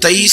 23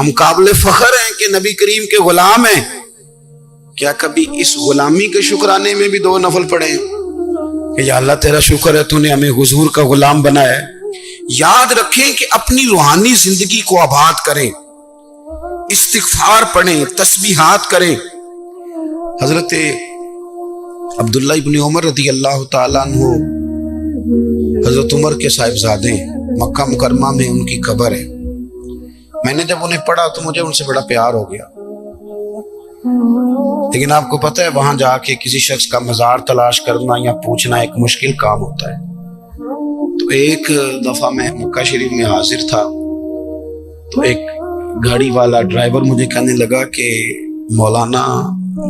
ہم قابل فخر ہیں کہ نبی کریم کے غلام ہیں. کیا کبھی اس غلامی کے شکرانے میں بھی 2 نفل پڑھے ہیں کہ یا اللہ تیرا شکر ہے تو نے ہمیں حضور کا غلام بنایا ہے. یاد رکھیں کہ اپنی روحانی زندگی کو آباد کریں, استغفار پڑھیں, تسبیحات کریں. حضرت عبداللہ ابن عمر رضی اللہ تعالیٰ عنہ حضرت عمر کے صاحبزادے, مکہ مکرمہ میں ان کی قبر ہے. میں نے جب انہیں پڑھا تو مجھے ان سے بڑا پیار ہو گیا, لیکن آپ کو پتہ ہے وہاں جا کے کسی شخص کا مزار تلاش کرنا یا پوچھنا ایک مشکل کام ہوتا ہے. تو ایک دفعہ میں مکہ شریف میں حاضر تھا, تو ایک گاڑی والا ڈرائیور مجھے کہنے لگا کہ مولانا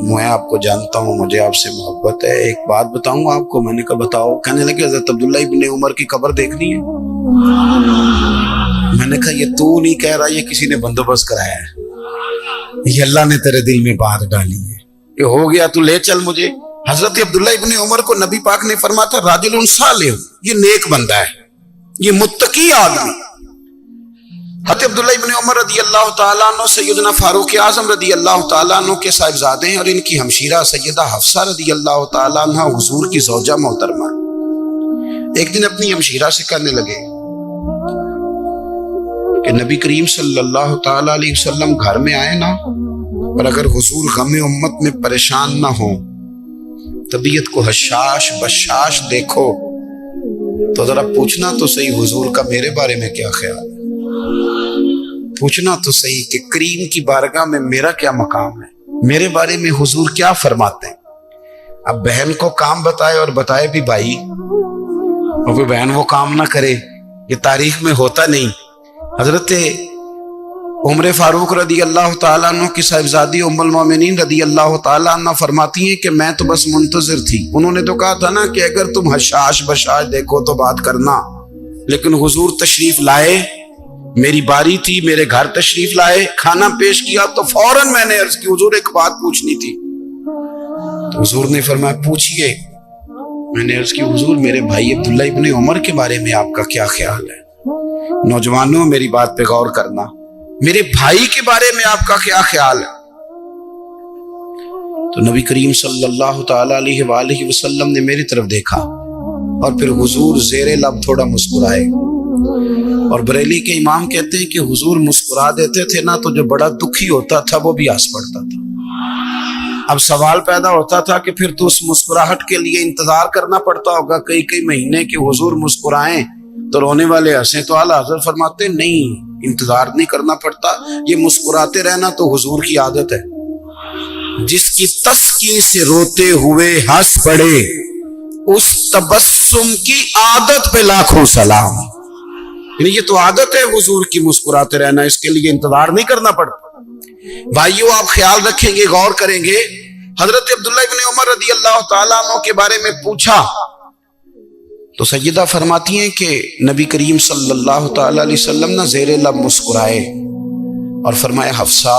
میں آپ کو جانتا ہوں, مجھے آپ سے محبت ہے, ایک بات بتاؤں آپ کو. میں نے کہا بتاؤ. کہنے لگے حضرت عبداللہ ابن عمر کی قبر دیکھنی ہے. میں نے کہا یہ تو نہیں کہہ رہا, یہ کسی نے بندوبست کرایا ہے, یہ اللہ نے تیرے دل میں بات ڈالی ہے, یہ ہو گیا تو لے چل مجھے. حضرت عبداللہ ابن عمر کو نبی پاک نے فرمایا تھا راجل صالح, یہ نیک بندہ ہے, یہ متقی آدمی. حضرت عبداللہ ابن عمر رضی اللہ تعالیٰ عنہ سیدنا فاروق اعظم رضی اللہ تعالیٰ عنہ کے صاحبزادے ہیں, اور ان کی ہمشیرہ سیدہ حفصہ رضی اللہ تعالیٰ عنہ حضور کی زوجہ محترمہ. ایک دن اپنی ہمشیرہ سے کہنے لگے کہ نبی کریم صلی اللہ تعالیٰ علیہ وسلم گھر میں آئے نا, اور اگر حضور غم امت میں پریشان نہ ہوں, طبیعت کو حشاش بشاش دیکھو, تو ذرا پوچھنا تو صحیح حضور کا میرے بارے میں کیا خیال ہے, پوچھنا تو صحیح کہ کریم کی بارگاہ میں میرا کیا مقام ہے, میرے بارے میں حضور کیا فرماتے ہیں. اب بہن کو کام بتائے اور بتائے بھی بھائی, اور کوئی بہن وہ کام نہ کرے, یہ تاریخ میں ہوتا نہیں. حضرت عمر فاروق رضی اللہ تعالیٰ عنہ کی صاحبزادی ام المومنین رضی اللہ تعالیٰ عنہ فرماتی ہیں کہ میں تو بس منتظر تھی. انہوں نے تو کہا تھا نا کہ اگر تم حشاش بشاش دیکھو تو بات کرنا, لیکن حضور تشریف لائے, میری باری تھی, میرے گھر تشریف لائے, کھانا پیش کیا تو فوراً میں نے عرض کی حضور ایک بات پوچھنی تھی. تو حضور نے فرمایا پوچھئے. میں نے عرض کی حضور میرے بھائی عبداللہ ابن عمر کے بارے میں آپ کا کیا خیال ہے؟ نوجوانوں میری بات پہ غور کرنا, میرے بھائی کے بارے میں آپ کا کیا خیال ہے؟ تو نبی کریم صلی اللہ تعالی علیہ وآلہ وسلم نے میری طرف دیکھا, اور پھر حضور زیر لب تھوڑا مسکرائے. اور بریلی کے امام کہتے ہیں کہ حضور مسکرا دیتے تھے نا, تو جو بڑا دکھی ہوتا تھا وہ بھی ہنس پڑتا تھا. اب سوال پیدا ہوتا تھا کہ پھر تو اس مسکراہٹ کے لیے انتظار کرنا پڑتا ہوگا کئی مہینے کہ حضور مسکرائیں تو رونے والے ہنسیں. تو اعلیٰ حضرت فرماتے نہیں, انتظار نہیں کرنا پڑتا, یہ مسکراتے رہنا تو حضور کی عادت ہے. جس کی تسکین سے روتے ہوئے ہنس پڑے, اس تبسم کی عادت پہ لاکھوں سلام. یعنی یہ تو عادت ہے حضور کی مسکراتے رہنا, اس کے لیے انتظار نہیں کرنا پڑتا. بھائیو آپ خیال رکھیں گے, غور کریں گے. حضرت عبداللہ ابن عمر رضی اللہ تعالیٰ عنہ کے بارے میں پوچھا تو سیدہ فرماتی ہیں کہ نبی کریم صلی اللہ تعالیٰ علیہ وسلم نے زیر لب مسکرائے اور فرمایا حفصہ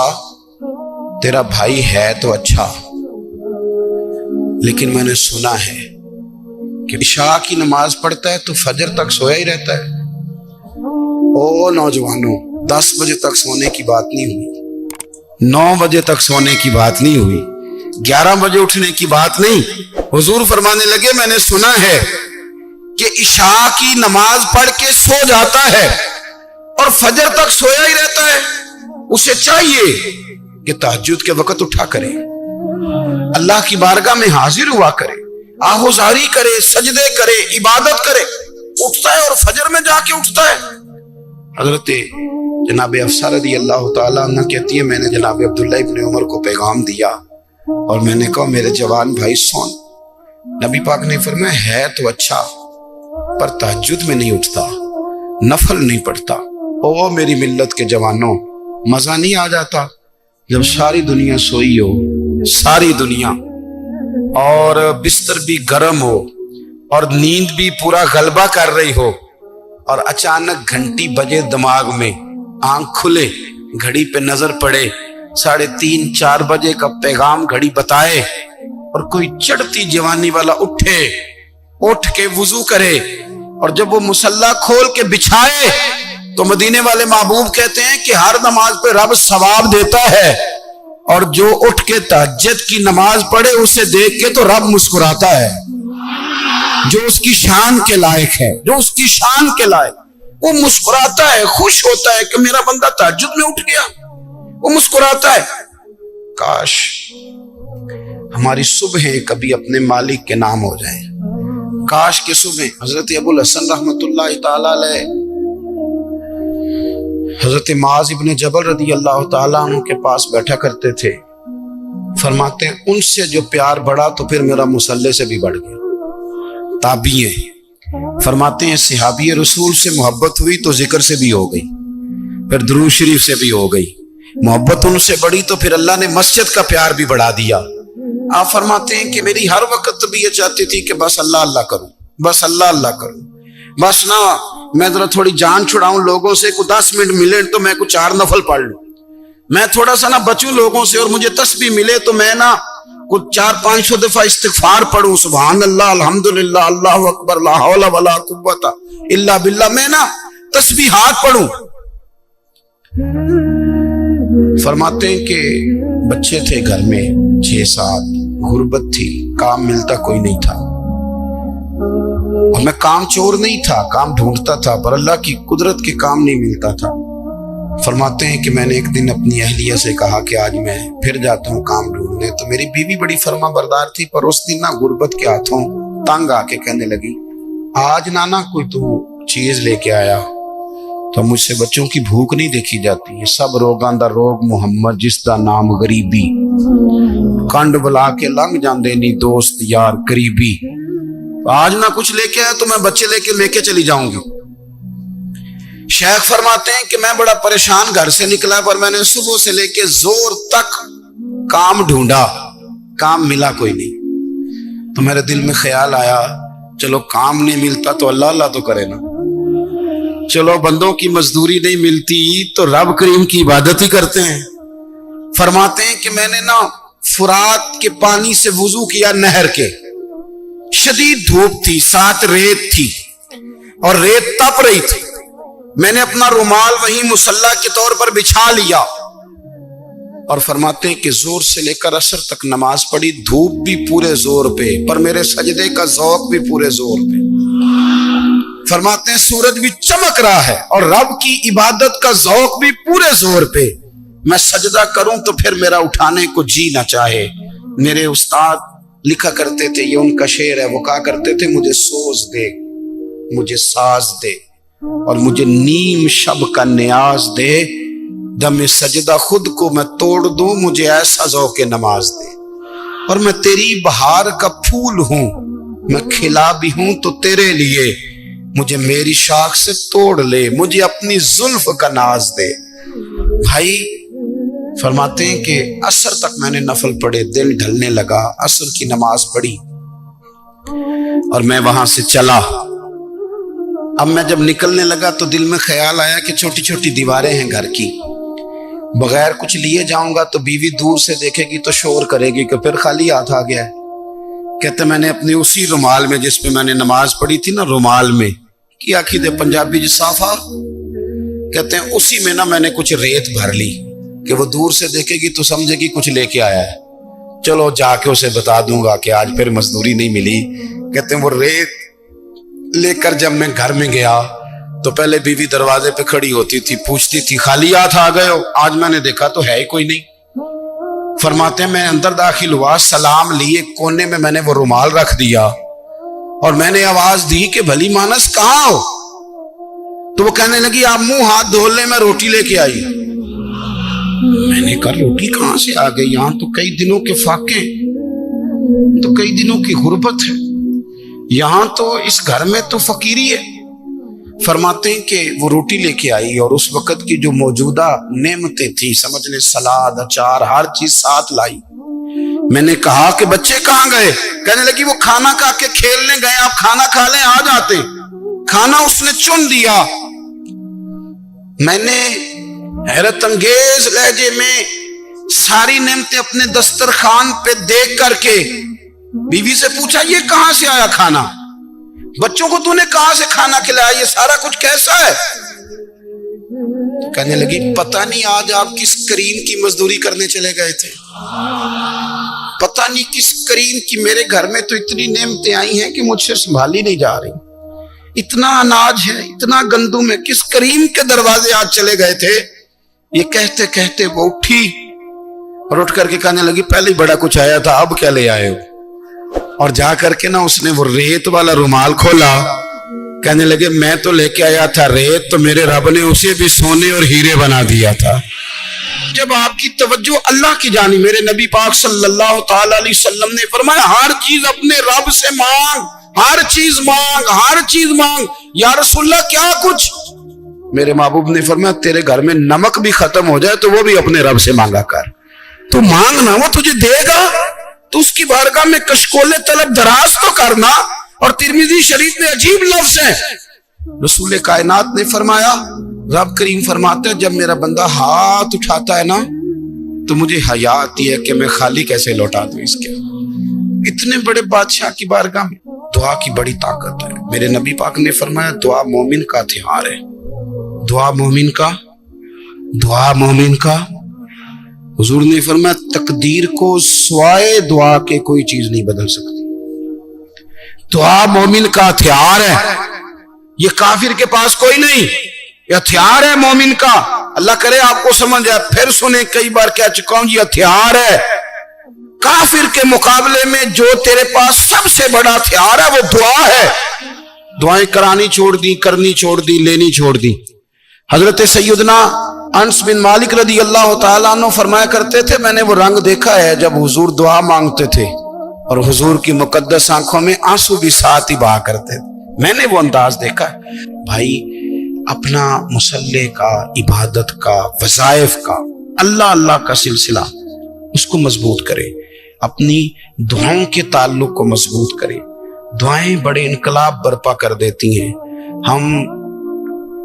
تیرا بھائی ہے تو اچھا, لیکن میں نے سنا ہے کہ عشاء کی نماز پڑھتا ہے تو فجر تک سویا ہی رہتا ہے. او نوجوانوں, 10 بجے تک سونے کی بات نہیں ہوئی, 9 بجے تک سونے کی بات نہیں ہوئی, 11 بجے اٹھنے کی بات نہیں. حضور فرمانے لگے میں نے سنا ہے کہ عشاء کی نماز پڑھ کے سو جاتا ہے اور فجر تک سویا ہی رہتا ہے, اسے چاہیے کہ تہجد کے وقت اٹھا کرے, اللہ کی بارگاہ میں حاضر ہوا کرے, آہوزاری کرے, سجدے کرے, عبادت کرے. اٹھتا ہے اور فجر میں جا کے اٹھتا ہے. حضرت جناب حفصہ رضی اللہ تعالیٰ عنہ کہتی ہے میں نے جناب عبداللہ ابن عمر کو پیغام دیا اور میں نے کہا میرے جوان بھائی سون. نبی پاک نے فرمایا ہے تو اچھا, پر تہجد میں نہیں اٹھتا, نفل نہیں پڑھتا. او میری ملت کے جوانوں, مزہ نہیں آ جاتا جب ساری دنیا سوئی ہو, ساری دنیا, اور بستر بھی گرم ہو اور نیند بھی پورا غلبہ کر رہی ہو, اور اچانک گھنٹی بجے دماغ میں, آنکھ کھلے, گھڑی پہ نظر پڑے, 3:30 4 بجے کا پیغام گھڑی بتائے, اور کوئی چڑھتی جوانی والا اٹھ کے وضو کرے, اور جب وہ مصلی کھول کے بچھائے تو مدینے والے محبوب کہتے ہیں کہ ہر نماز پہ رب ثواب دیتا ہے، اور جو اٹھ کے تہجد کی نماز پڑھے اسے دیکھ کے تو رب مسکراتا ہے، جو اس کی شان کے لائق ہے، جو اس کی شان کے لائق، وہ مسکراتا ہے، خوش ہوتا ہے کہ میرا بندہ تہجد میں اٹھ گیا، وہ مسکراتا ہے۔ کاش ہماری صبحیں کبھی اپنے مالک کے نام ہو جائیں، کاش کہ صبح حضرت ابو الحسن رحمت اللہ تعالیٰ علیہ حضرت معاذ ابن جبل رضی اللہ تعالیٰ عنہ کے پاس بیٹھا کرتے تھے، فرماتے ہیں ان سے جو پیار بڑھا تو پھر میرا مصلی سے بھی بڑھ گیا۔ تابعی ہیں، فرماتے ہیں صحابی رسول سے محبت ہوئی تو ذکر سے بھی ہو گئی، پھر درود شریف سے بھی ہو گئی، محبت ان سے بڑھی تو پھر اللہ نے مسجد کا پیار بھی بڑھا دیا۔ آپ فرماتے ہیں کہ میری ہر وقت طبیعت چاہتی تھی کہ بس اللہ اللہ کروں، بس اللہ اللہ کروں، بس نہ میں ذرا تھوڑی جان چھڑاؤں لوگوں سے، کو 10 منٹ ملے تو میں کچھ 4 نفل پڑھ لوں، میں تھوڑا سا نہ بچوں لوگوں سے، اور مجھے تسبیح ملے تو میں نہ کچھ 400-500 دفعہ استغفار پڑھوں، سبحان اللہ، الحمدللہ، اللہ اکبر، لا حول ولا قوت الا باللہ، میں نہ تسبیحات پڑھوں۔ فرماتے ہیں کہ بچے تھے گھر میں 6-7، غربت تھی، کام ملتا کوئی نہیں تھا، اور میں کام چور نہیں تھا، کام ڈھونڈتا تھا، پر اللہ کی قدرت کے کام نہیں ملتا تھا۔ فرماتے ہیں کہ میں نے ایک دن اپنی اہلیہ سے کہا کہ آج میں پھر جاتا ہوں کام ڈھونڈنے، تو میری بیوی بڑی فرما بردار تھی، پر اس دن نہ غربت کے ہاتھوں تنگ آ کے کہنے لگی آج نانا کوئی تو چیز لے کے آیا، تو مجھ سے بچوں کی بھوک نہیں دیکھی جاتی، یہ سب روگاں دا روگ محمد جس دا نام غریبی، کنڈ بلا کے لنگ جاندے نہیں دوست یار قریبی، آج نہ کچھ لے کے آیا تو میں بچے لے کے چلی جاؤں گی۔ شیخ فرماتے ہیں کہ میں بڑا پریشان گھر سے نکلا، پر میں نے صبح سے لے کے زور تک کام ڈھونڈا، کام ملا کوئی نہیں، تو میرے دل میں خیال آیا چلو کام نہیں ملتا تو اللہ اللہ تو کرے نا، چلو بندوں کی مزدوری نہیں ملتی تو رب کریم کی عبادت ہی کرتے ہیں۔ فرماتے ہیں کہ میں نے نا فرات کے پانی سے وضو کیا، نہر کے، شدید دھوپ تھی، ساتھ ریت تھی اور ریت تپ رہی تھی، میں نے اپنا رومال وہیں مصلی کے طور پر بچھا لیا، اور فرماتے ہیں کہ زور سے لے کر عصر تک نماز پڑھی، دھوپ بھی پورے زور پہ، پر میرے سجدے کا ذوق بھی پورے زور پہ۔ فرماتے ہیں سورج بھی چمک رہا ہے اور رب کی عبادت کا ذوق بھی پورے زور پہ، میں سجدہ کروں تو پھر میرا اٹھانے کو جی نہ چاہے۔ میرے استاد لکھا کرتے تھے، یہ ان کا شعر ہے، وہ کہا کرتے تھے مجھے سوز دے، مجھے ساز دے، اور مجھے نیم شب کا نیاز دے، دم سجدہ خود کو میں توڑ دوں، مجھے ایسا ذوق نماز دے، اور میں تیری بہار کا پھول ہوں، میں کھلا بھی ہوں تو تیرے لیے، مجھے میری شاخ سے توڑ لے، مجھے اپنی زلف کا ناز دے۔ بھائی فرماتے ہیں کہ عصر تک میں نے نفل پڑھے، دل ڈھلنے لگا، عصر کی نماز پڑھی اور میں وہاں سے چلا۔ اب میں جب نکلنے لگا تو دل میں خیال آیا کہ چھوٹی چھوٹی دیواریں ہیں گھر کی، بغیر کچھ لیے جاؤں گا تو بیوی دور سے دیکھے گی تو شور کرے گی کہ پھر خالی ہاتھ آ گیا ہے۔ کہتے میں نے اپنی اسی رومال میں جس پہ میں نے نماز پڑھی تھی نا، رومال میں کی آخی دے پنجابی جسافہ، کہتے ہیں اسی میں نا میں نے کچھ ریت بھر لی کہ وہ دور سے دیکھے گی تو سمجھے گی کچھ لے کے آیا ہے، چلو جا کے اسے بتا دوں گا کہ آج پھر مزدوری نہیں ملی۔ کہتے ہیں وہ ریت لے کر جب میں گھر میں گیا تو پہلے بیوی دروازے پہ کھڑی ہوتی تھی، پوچھتی تھی خالی ہاتھ آ گئے ہو؟ آج میں نے دیکھا تو ہے ہی کوئی نہیں۔ فرماتے ہیں میں اندر داخل ہوا، سلام لیے، کونے میں نے وہ رومال رکھ دیا اور میں نے آواز دی کہ بھلی مانس کہاں ہو؟ تو وہ کہنے لگی آپ منہ ہاتھ دھو لیں، میں روٹی لے کے آئی۔ میں نے کہا روٹی کہاں سے آ گئی؟ یہاں تو کئی دنوں کے فاقے، تو کئی دنوں کی غربت ہے، یہاں تو اس گھر میں تو فقیری ہے۔ فرماتے ہیں کہ وہ روٹی لے کے آئی اور اس وقت کی جو موجودہ نعمتیں تھی، سمجھ لیں سلاد، اچار، ہر چیز ساتھ لائی۔ میں نے کہا کہ بچے کہاں گئے؟ کہنے لگی وہ کھانا کھا کے کھیلنے گئے، آپ کھانا کھا لیں آ جاتے۔ کھانا اس نے چن دیا۔ میں نے حیرت انگیز لہجے میں ساری نعمتیں اپنے دسترخوان پہ دیکھ کر کے بیوی سے پوچھا یہ کہاں سے آیا کھانا؟ بچوں کو تو نے کہاں سے کھانا کھلایا؟ یہ سارا کچھ کیسا ہے؟ کہنے لگی پتہ نہیں آج آپ کس کریم کی مزدوری کرنے چلے گئے تھے، پتہ نہیں کس کریم کی، میرے گھر میں تو اتنی نعمتیں آئی ہیں کہ مجھ سے سنبھالی نہیں جا رہی، اتنا اناج ہے، اتنا گندم ہے، کس کریم کے دروازے آج چلے گئے تھے؟ یہ کہتے کہتے وہ اٹھی اور اٹھ کر کے کہنے لگی پہلے ہی بڑا کچھ آیا تھا، اب کیا لے آئے ہو؟ اور جا کر کے نا اس نے وہ ریت والا رومال کھولا، کہنے لگے میں تو لے کے آیا تھا ریت، تو میرے رب نے اسے بھی سونے اور ہیرے بنا دیا تھا۔ جب آپ کی توجہ اللہ کی جانب، میرے نبی پاک صلی اللہ تعالی علیہ وسلم نے فرمایا ہر چیز اپنے رب سے مانگ، ہر چیز مانگ، ہر چیز مانگ۔ یا رسول اللہ کیا کچھ؟ میرے محبوب نے فرمایا تیرے گھر میں نمک بھی ختم ہو جائے تو وہ بھی اپنے رب سے مانگا کر، تو مانگنا وہ تجھے دے گا، تو اس کی بارگاہ میں کشکول طلب دراز تو کرنا۔ اور ترمذی شریف میں عجیب لفظ ہے، رسول کائنات نے فرمایا، رب کریم فرماتا ہے جب میرا بندہ ہاتھ اٹھاتا ہے نا تو مجھے حیا آتی ہے کہ میں خالی کیسے لوٹا دوں اس کے۔ اتنے بڑے بادشاہ کی بارگاہ میں دعا کی بڑی طاقت ہے۔ میرے نبی پاک نے فرمایا دعا مومن کا ہتھیار ہے، دعا مومن کا، دعا مومن کا۔ حضور نے فرمایا تقدیر کو سوائے دعا کے کوئی چیز نہیں بدل سکتی، دعا مومن کا ہتھیار ہے، یہ کافر کے پاس کوئی نہیں، یہ ہتھیار ہے مومن کا۔ اللہ کرے آپ کو سمجھ آئے، پھر سنیں، کئی بار کہہ چکا ہوں، یہ ہتھیار ہے۔ کافر کے مقابلے میں جو تیرے پاس سب سے بڑا ہتھیار ہے وہ دعا ہے۔ دعائیں کرانی چھوڑ دی، کرنی چھوڑ دی، لینی چھوڑ دی۔ حضرت سیدنا انس بن مالک رضی اللہ تعالیٰ عنہ فرمایا کرتے تھے میں نے وہ رنگ دیکھا ہے جب حضور دعا مانگتے تھے اور حضور کی مقدس آنکھوں میں آنسو بھی ساتھ ہی بہا کرتے تھے، میں نے وہ انداز دیکھا ہے۔ بھائی اپنا مصلی کا، عبادت کا، وظائف کا، اللہ اللہ کا سلسلہ اس کو مضبوط کرے، اپنی دعاؤں کے تعلق کو مضبوط کرے۔ دعائیں بڑے انقلاب برپا کر دیتی ہیں۔ ہم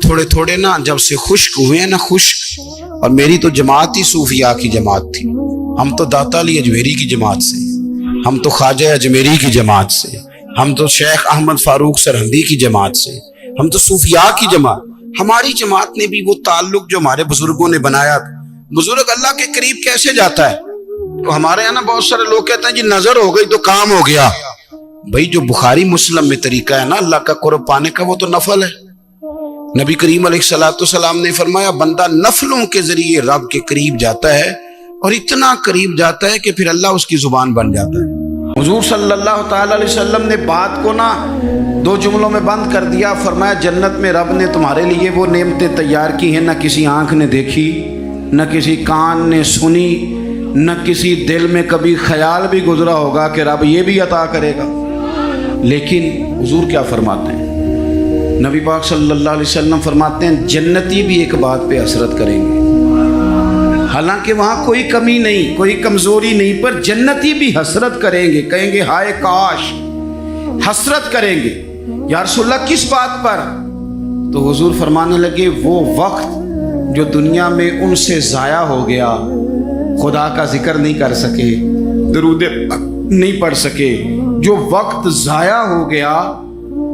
تھوڑے تھوڑے نا جب سے خشک ہوئے ہیں نا، خشک، اور میری تو جماعت ہی صوفیاء کی جماعت تھی، ہم تو داتا علی اجمیری کی جماعت سے، ہم تو خواجہ اجمیری کی جماعت سے، ہم تو شیخ احمد فاروق سرہندی کی جماعت سے، ہم تو صوفیاء کی جماعت۔ ہماری جماعت نے بھی وہ تعلق جو ہمارے بزرگوں نے بنایا تھا۔ بزرگ اللہ کے قریب کیسے جاتا ہے؟ تو ہمارے یہاں نا بہت سارے لوگ کہتے ہیں جی نظر ہو گئی تو کام ہو گیا۔ بھائی جو بخاری مسلم میں طریقہ ہے نا اللہ کا قرب پانے کا، وہ تو نفل ہے۔ نبی کریم علیہ السلام نے فرمایا بندہ نفلوں کے ذریعے رب کے قریب جاتا ہے، اور اتنا قریب جاتا ہے کہ پھر اللہ اس کی زبان بن جاتا ہے۔ حضور صلی اللہ تعالی علیہ وسلم نے بات کو نا 2 جملوں میں بند کر دیا، فرمایا جنت میں رب نے تمہارے لیے وہ نعمتیں تیار کی ہیں نہ کسی آنکھ نے دیکھی، نہ کسی کان نے سنی، نہ کسی دل میں کبھی خیال بھی گزرا ہوگا کہ رب یہ بھی عطا کرے گا۔ لیکن حضور کیا فرماتے ہیں؟ نبی پاک صلی اللہ علیہ وسلم فرماتے ہیں جنتی بھی ایک بات پہ حسرت کریں گے، حالانکہ وہاں کوئی کمی نہیں، کوئی کمزوری نہیں، پر جنتی بھی حسرت کریں گے، کہیں گے ہائے کاش، حسرت کریں گے۔ یا رسول اللہ کس بات پر؟ تو حضور فرمانے لگے وہ وقت جو دنیا میں ان سے ضائع ہو گیا، خدا کا ذکر نہیں کر سکے، درود نہیں پڑھ سکے، جو وقت ضائع ہو گیا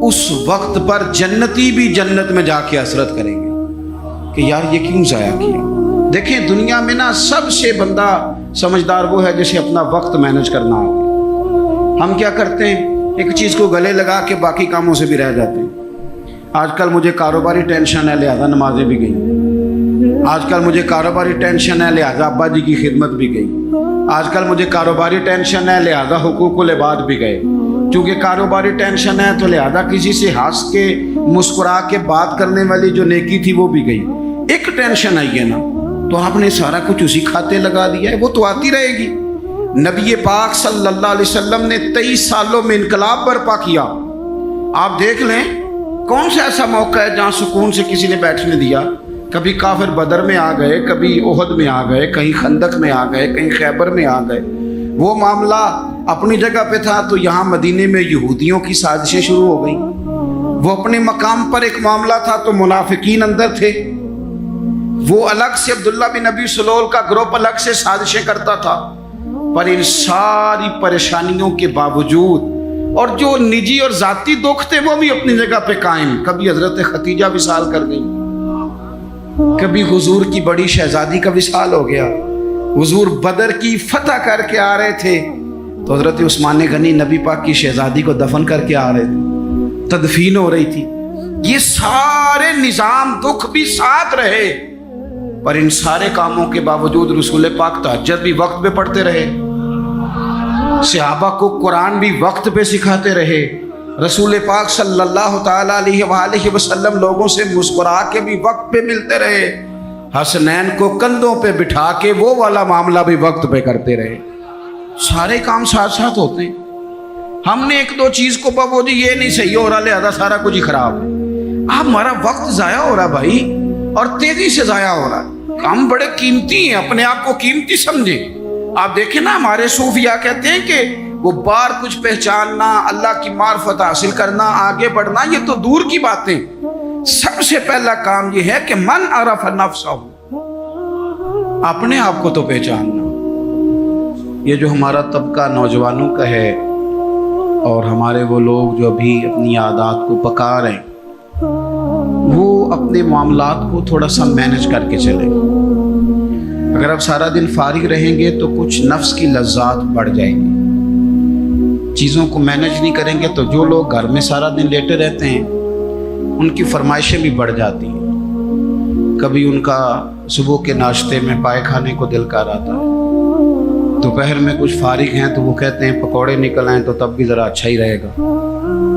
اس وقت پر جنتی بھی جنت میں جا کے حسرت کریں گے کہ یار یہ کیوں ضائع کیا۔ دیکھیں دنیا میں نا سب سے بندہ سمجھدار وہ ہے جسے اپنا وقت مینج کرنا ہو۔ ہم کیا کرتے ہیں، ایک چیز کو گلے لگا کے باقی کاموں سے بھی رہ جاتے ہیں۔ آج کل مجھے کاروباری ٹینشن ہے لہذا نمازیں بھی گئیں، آج کل مجھے کاروباری ٹینشن ہے لہذا ابا جی کی خدمت بھی گئی، آج کل مجھے کاروباری ٹینشن ہے لہذا حقوق العباد بھی گئے، چونکہ کاروباری ٹینشن ہے تو لہذا کسی سے ہنس کے مسکرا کے بات کرنے والی جو نیکی تھی وہ بھی گئی۔ ایک ٹینشن آئی ہے نا تو آپ نے سارا کچھ اسی کھاتے لگا دیا ہے، وہ تو آتی رہے گی۔ نبی پاک صلی اللہ علیہ وسلم نے 23 سالوں میں انقلاب برپا کیا۔ آپ دیکھ لیں کون سا ایسا موقع ہے جہاں سکون سے کسی نے بیٹھنے دیا؟ کبھی کافر بدر میں آ گئے، کبھی احد میں آ گئے، کہیں خندق میں آ گئے، کہیں خیبر میں آ گئے۔ وہ معاملہ اپنی جگہ پہ تھا تو یہاں مدینے میں یہودیوں کی سازشیں شروع ہو گئیں۔ وہ اپنے مقام پر ایک معاملہ تھا تو منافقین اندر تھے، وہ الگ سے عبداللہ بن ابی سلول کا گروپ الگ سے سازشیں کرتا تھا۔ پر ان ساری پریشانیوں کے باوجود اور جو نجی اور ذاتی دکھ تھے وہ بھی اپنی جگہ پہ قائم۔ کبھی حضرت ختیجہ وصال کر گئی، کبھی حضور کی بڑی شہزادی کا وصال ہو گیا، حضور بدر کی فتح کر کے آ رہے تھے تو حضرت عثمان غنی نبی پاک کی شہزادی کو دفن کر کے آ رہے تھے، تدفین ہو رہی تھی۔ یہ سارے نظام دکھ بھی ساتھ رہے، پر ان سارے کاموں کے باوجود رسول پاک تہجد بھی وقت پہ پڑھتے رہے، صحابہ کو قرآن بھی وقت پہ سکھاتے رہے، رسول پاک صلی اللہ تعالیٰ علیہ وآلہ وسلم لوگوں سے مسکرا کے بھی وقت پہ ملتے رہے، حسنین کو کندھوں پہ بٹھا کے وہ والا معاملہ بھی وقت پہ کرتے رہے۔ سارے کام ساتھ ساتھ ہوتے ہیں۔ ہم نے ایک دو چیز کو وہ جی یہ نہیں صحیح ہو رہا لہذا سارا کچھ ہی خراب ہے۔ آپ ہمارا وقت ضائع ہو رہا بھائی، اور تیزی سے ضائع ہو رہا۔ ہم بڑے قیمتی ہیں، اپنے آپ کو قیمتی سمجھیں۔ آپ دیکھیں نا، ہمارے صوفیاء کہتے ہیں کہ وہ بار کچھ پہچاننا، اللہ کی معرفت حاصل کرنا، آگے بڑھنا، یہ تو دور کی باتیں۔ سب سے پہلا کام یہ ہے کہ من عرف نفسہ، اپنے آپ کو تو پہچاننا۔ یہ جو ہمارا طبقہ نوجوانوں کا ہے اور ہمارے وہ لوگ جو ابھی اپنی عادات کو پکا رہے ہیں، وہ اپنے معاملات کو تھوڑا سا مینج کر کے چلیں۔ اگر آپ سارا دن فارغ رہیں گے تو کچھ نفس کی لذات بڑھ جائیں گی، چیزوں کو مینج نہیں کریں گے تو جو لوگ گھر میں سارا دن لیٹے رہتے ہیں ان کی فرمائشیں بھی بڑھ جاتی ہیں۔ کبھی ان کا صبح کے ناشتے میں پائے کھانے کو دل کر آتا ہے، دوپہر میں کچھ فارغ ہیں تو وہ کہتے ہیں پکوڑے نکل آئیں تو تب بھی ذرا اچھا ہی رہے گا،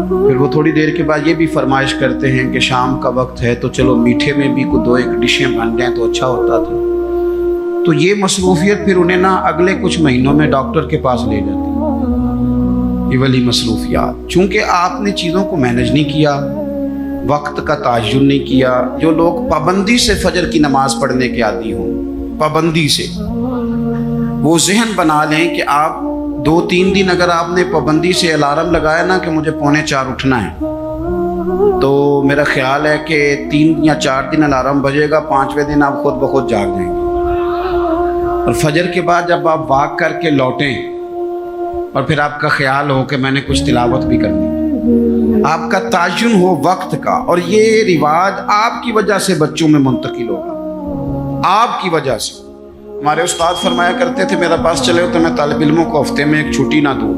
پھر وہ تھوڑی دیر کے بعد یہ بھی فرمائش کرتے ہیں کہ شام کا وقت ہے تو چلو میٹھے میں بھی کوئی دو ایک ڈشیں بن جائیں تو اچھا ہوتا تھا۔ تو یہ مصروفیت پھر انہیں نا اگلے کچھ مہینوں میں ڈاکٹر کے پاس لے جاتی ہے، یہ والی مصروفیات۔ چونکہ آپ نے چیزوں کو مینج نہیں کیا، وقت کا تعین نہیں کیا۔ جو لوگ پابندی سے فجر کی نماز پڑھنے کے عادی ہوں، پابندی سے، وہ ذہن بنا لیں کہ آپ 2-3 دن اگر آپ نے پابندی سے الارم لگایا نا کہ مجھے 3:45 اٹھنا ہے، تو میرا خیال ہے کہ 3 یا 4 دن الارم بجے گا، 5ویں دن آپ خود بخود جاگ جائیں گے۔ اور فجر کے بعد جب آپ واک کر کے لوٹیں اور پھر آپ کا خیال ہو کہ میں نے کچھ تلاوت بھی کرنی، آپ کا تعین ہو وقت کا، اور یہ رواج آپ کی وجہ سے بچوں میں منتقل ہوگا، آپ کی وجہ سے۔ ہمارے استاد فرمایا کرتے تھے میرا پاس چلے ہو تو میں طالب علموں کو ہفتے میں ایک چھٹی نہ دوں۔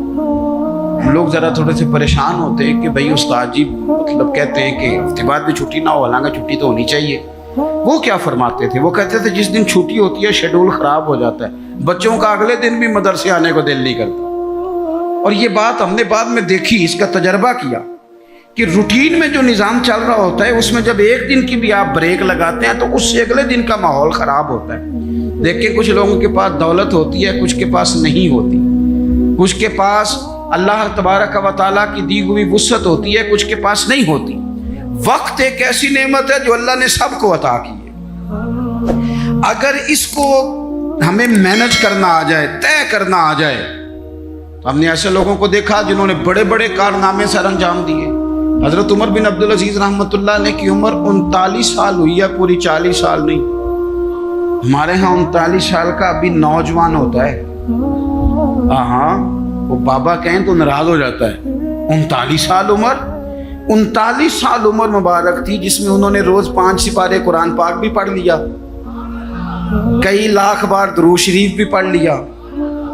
لوگ ذرا تھوڑے سے پریشان ہوتے ہیں کہ بھائی استاد جی مطلب کہتے ہیں کہ ہفتے بعد بھی چھٹی نہ ہو، حالانکہ چھٹی تو ہونی چاہیے۔ وہ کیا فرماتے تھے؟ وہ کہتے تھے جس دن چھٹی ہوتی ہے شیڈول خراب ہو جاتا ہے، بچوں کا اگلے دن بھی مدرسے آنے کو دل نہیں کرتا۔ اور یہ بات ہم نے بعد میں دیکھی، اس کا تجربہ کیا کہ روٹین میں جو نظام چل رہا ہوتا ہے اس میں جب ایک دن کی بھی آپ بریک لگاتے ہیں تو اس سے اگلے دن کا ماحول خراب ہوتا ہے۔ دیکھیں کچھ لوگوں کے پاس دولت ہوتی ہے، کچھ کے پاس نہیں ہوتی، کچھ کے پاس اللہ تبارک و تعالیٰ کی دی ہوئی وسعت ہوتی ہے، کچھ کے پاس نہیں ہوتی۔ وقت ایک ایسی نعمت ہے جو اللہ نے سب کو عطا کی ہے، اگر اس کو ہمیں مینج کرنا آ جائے، طے کرنا آ جائے، تو ہم نے ایسے لوگوں کو دیکھا جنہوں نے بڑے بڑے کارنامے سر انجام دیے۔ حضرت عمر بن عبدالعزیز رحمۃ اللہ علیہ کی عمر 39 سال ہوئی ہے، پوری 40 سال نہیں۔ ہمارے ہاں 39 سال کا ابھی نوجوان ہوتا ہے، ہاں وہ بابا کہیں تو ناراض ہو جاتا ہے۔ 39 سال عمر، 39 سال عمر مبارک تھی جس میں انہوں نے روز 5 سپارے قرآن پاک بھی پڑھ لیا، کئی لاکھ بار درود شریف بھی پڑھ لیا۔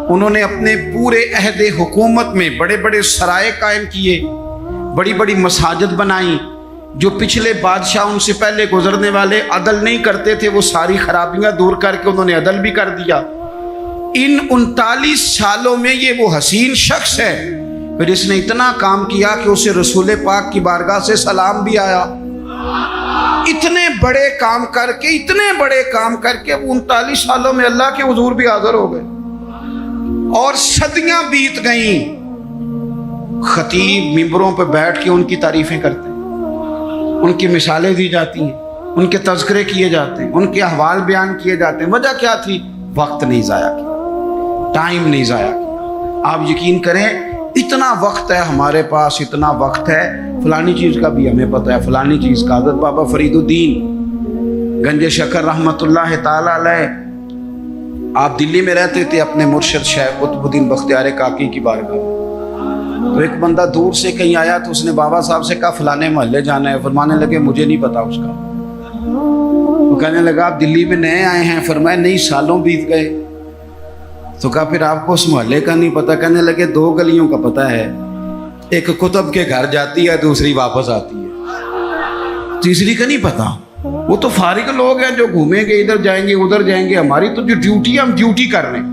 انہوں نے اپنے پورے عہد حکومت میں بڑے بڑے سرائے قائم کیے، بڑی بڑی مساجد بنائیں۔ جو پچھلے بادشاہ ان سے پہلے گزرنے والے عدل نہیں کرتے تھے وہ ساری خرابیاں دور کر کے انہوں نے عدل بھی کر دیا۔ ان 39 سالوں میں یہ وہ حسین شخص ہے پھر اس نے اتنا کام کیا کہ اسے رسول پاک کی بارگاہ سے سلام بھی آیا۔ اتنے بڑے کام کر کے وہ 39 سالوں میں اللہ کے حضور بھی حاضر ہو گئے، اور صدیاں بیت گئیں۔ خطیب ممبروں پہ بیٹھ کے ان کی تعریفیں کرتے ہیں، ان کی مثالیں دی جاتی ہیں، ان کے تذکرے کیے جاتے ہیں، ان کے احوال بیان کیے جاتے ہیں۔ وجہ کیا تھی؟ وقت نہیں ضائع کیا، ٹائم نہیں ضائع کیا۔ آپ یقین کریں اتنا وقت ہے ہمارے پاس، اتنا وقت ہے، فلانی چیز کا بھی ہمیں پتہ ہے، فلانی چیز کا۔ حضرت بابا فرید الدین گنج شکر رحمۃ اللہ تعالی علیہ، آپ دلی میں رہتے تھے اپنے مرشد شیخ قطب الدین بختیار کاکی کی بارگاہ میں۔ تو ایک بندہ دور سے کہیں آیا تو اس نے بابا صاحب سے کہا فلانے محلے جانا ہے، فرمانے لگے مجھے نہیں پتا اس کا۔ وہ کہنے لگا آپ دلی میں نئے آئے ہیں؟ فرمایا نہیں، سالوں بیت گئے۔ تو کہا پھر آپ کو اس محلے کا نہیں پتہ؟ کہنے لگے 2 گلیوں کا پتہ ہے، ایک کتب کے گھر جاتی ہے، دوسری واپس آتی ہے، تیسری کا نہیں پتہ۔ وہ تو فارغ لوگ ہیں جو گھومیں گے، ادھر جائیں گے ادھر جائیں گے، ہماری تو جو ڈیوٹی ہے ہم ڈیوٹی کر رہے ہیں۔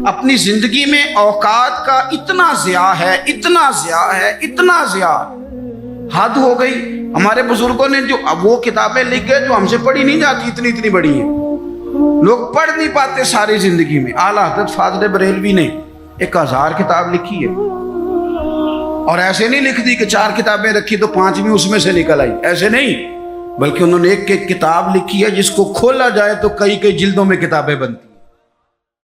اپنی زندگی میں اوقات کا اتنا ضیاع ہے، اتنا ضیاع ہے، اتنا ضیاع، حد ہو گئی۔ ہمارے بزرگوں نے جو اب وہ کتابیں لکھ گئے جو ہم سے پڑھی نہیں جاتی، اتنی اتنی بڑی ہیں، لوگ پڑھ نہیں پاتے ساری زندگی میں۔ اعلیٰ حضرت فاضل بریلوی نے 1000 کتاب لکھی ہے، اور ایسے نہیں لکھ دی کہ 4 کتابیں رکھی تو 5ویں اس میں سے نکل آئی، ایسے نہیں، بلکہ انہوں نے ایک کتاب لکھی ہے جس کو کھولا جائے تو کئی کئی جلدوں میں کتابیں بنتی۔